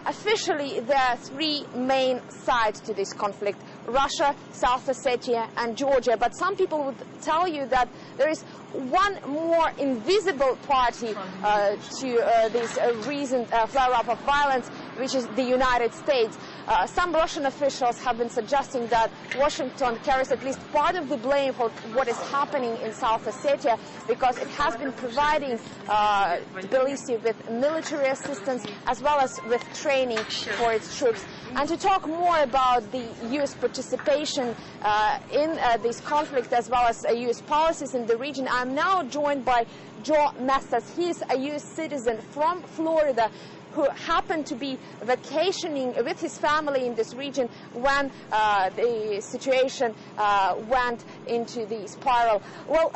Officially, there are three main sides to this conflict: Russia, South Ossetia and Georgia. But some people would tell you that there is one more invisible party to this recent flare-up of violence, which is the United States. Some Russian officials have been suggesting that Washington carries at least part of the blame for what is happening in South Ossetia, because it has been providing Tbilisi with military assistance as well as with training for its troops. And to talk more about the U.S. participation in this conflict as well as U.S. policies in the region, I'm now joined by Joe Messas. He is a U.S. citizen from Florida who happened to be vacationing with his family in this region when the situation went into the spiral. Well,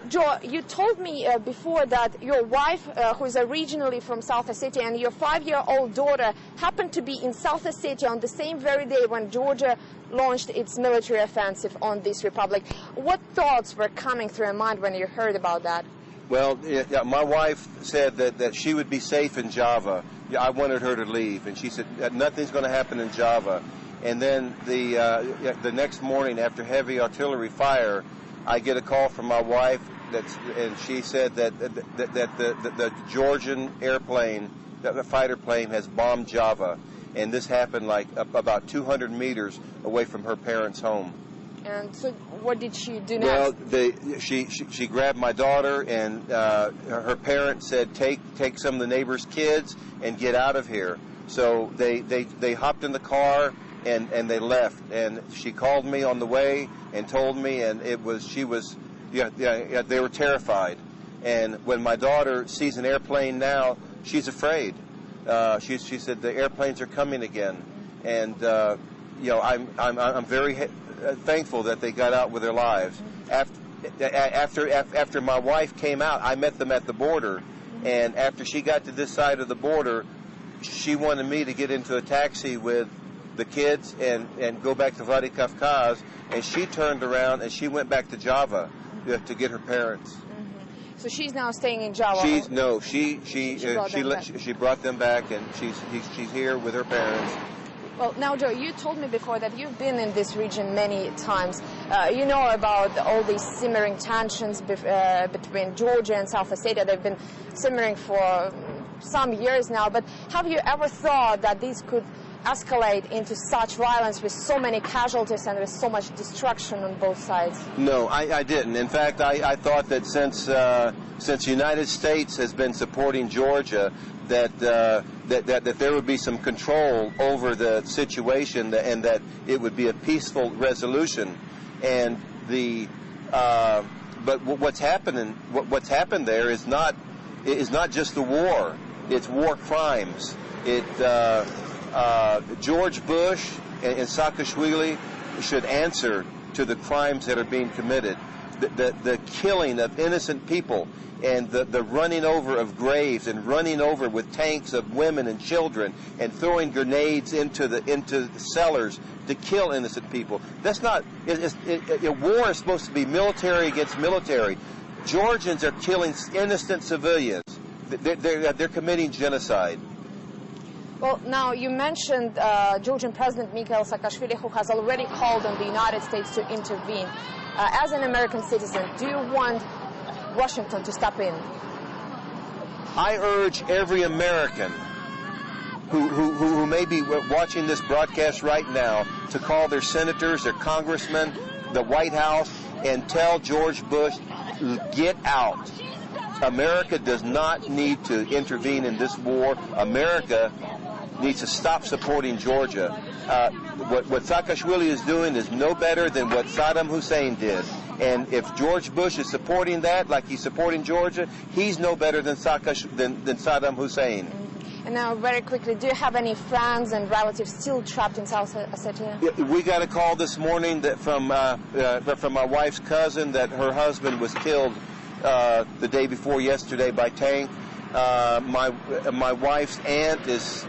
Joe, you told me before that your wife, who is originally from South Ossetia, and your 5-year-old daughter happened to be in South Ossetia on the same very day when Georgia launched its military offensive on this republic. What thoughts were coming through your mind when you heard about that? Well, yeah, my wife said that she would be safe in Java. Yeah, I wanted her to leave, and she said nothing's going to happen in Java. And then the next morning, after heavy artillery fire, I get a call from my wife, and she said that the Georgian airplane, the fighter plane, has bombed Java, and this happened like about 200 meters away from her parents' home. And so what did she do next? Well, she grabbed my daughter, and her parents said, take some of the neighbors' kids and get out of here. So they hopped in the car and they left. And she called me on the way and told me, and they were terrified. And when my daughter sees an airplane now, she's afraid. She said the airplanes are coming again, and I'm very thankful that they got out with their lives. After my wife came out, I met them at the border, and after she got to this side of the border, she wanted me to get into a taxi with the kids and go back to Vladikavkaz, and she turned around and she went back to Java to get her parents. So she's now staying in Java. She brought them back, and she's here with her parents. Well, now, Joe, you told me before that you've been in this region many times. You know about all these simmering tensions between Georgia and South Ossetia. They've been simmering for some years now. But have you ever thought that these could escalate into such violence with so many casualties and with so much destruction on both sides? No, I didn't. In fact, I thought that since the United States has been supporting Georgia, that there would be some control over the situation, and that it would be a peaceful resolution. And but what's happened there is not just the war; it's war crimes. George Bush and Saakashvili should answer to the crimes that are being committed. The killing of innocent people, and the running over of graves, and running over with tanks of women and children, and throwing grenades into the cellars to kill innocent people. That's not. War is supposed to be military against military. Georgians are killing innocent civilians. They're committing genocide. Well, now you mentioned Georgian President Mikhail Saakashvili, who has already called on the United States to intervene. As an American citizen, do you want Washington to step in? I urge every American who may be watching this broadcast right now to call their senators, their congressmen, the White House, and tell George Bush, get out. America does not need to intervene in this war. America needs to stop supporting Georgia. What Saakashvili is doing is no better than what Saddam Hussein did. And if George Bush is supporting that, like he's supporting Georgia, he's no better than Saddam Hussein. And now, very quickly, do you have any friends and relatives still trapped in South Ossetia? We got a call this morning from my wife's cousin that her husband was killed the day before yesterday by tank. My wife's aunt is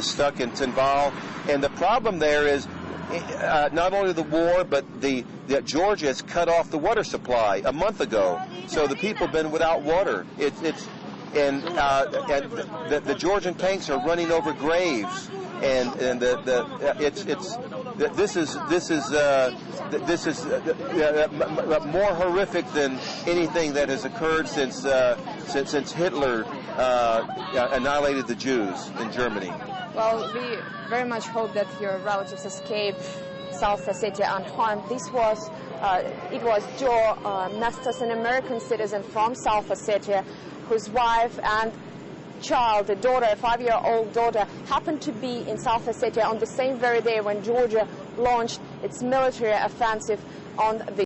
stuck in Tinval, and the problem there is not only the war, but that Georgia has cut off the water supply a month ago, so the people have been without water. and the Georgian tanks are running over graves, and this is more horrific than anything that has occurred since Hitler annihilated the Jews in Germany. Well, we very much hope that your relatives escape South Ossetia unharmed. It was Joe Nestas, an American citizen from South Ossetia, whose wife and child, a daughter, a 5-year-old daughter, happened to be in South Ossetia on the same very day when Georgia launched its military offensive on the